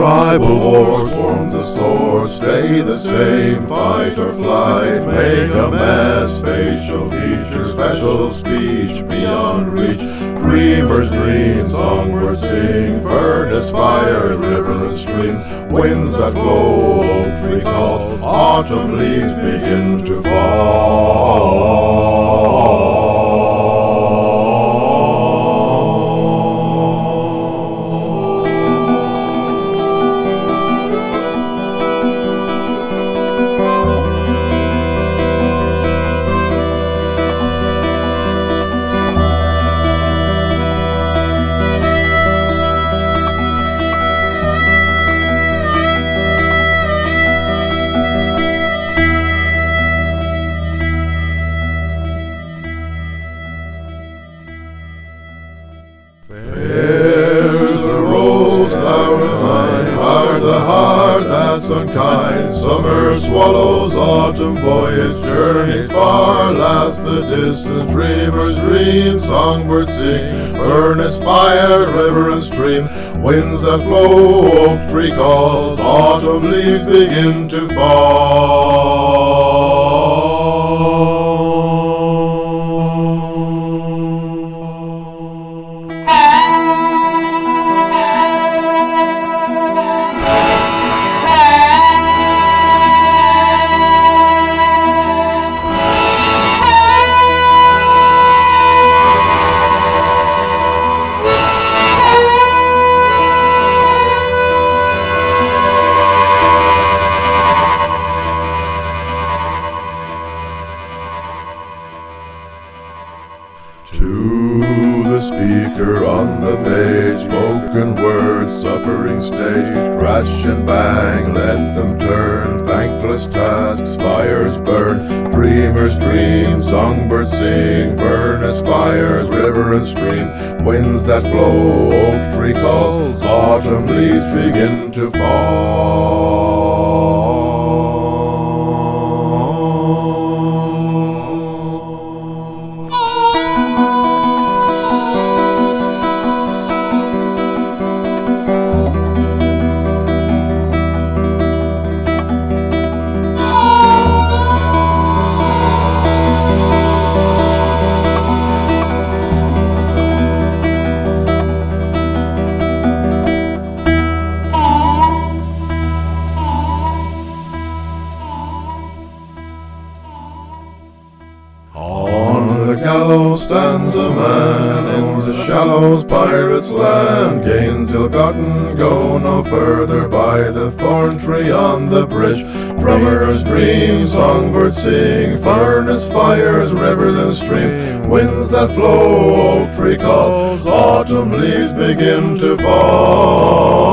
Tribal wars form the sword, stay the same, fight or flight, make a mess, facial features, special speech beyond reach. Dreamers dream, songbirds sing, furnace, fire, river and stream, winds that blow, oak tree calls, autumn leaves begin to fall. Fair as the rose flower mine, hard the heart that's unkind. Summer swallows, autumn voyage, journeys far, last the distance. Dreamers dream, songbirds sing, furnace, fire, river and stream, winds that flow, oak tree calls, autumn leaves begin to fall. To the speaker on the page, spoken words, suffering stage, crash and bang, let them turn, thankless tasks, fires burn, dreamers dream, songbirds sing, furnace, fires, river and stream, winds that flow, oak tree calls, autumn leaves begin to fall. On the gallows stands a man, in the shallows pirates' land, gains ill-gotten, go no further, by the thorn tree on the bridge. Drummers dream, songbirds sing, furnace, fires, rivers and stream, winds that flow, oak tree calls, autumn leaves begin to fall.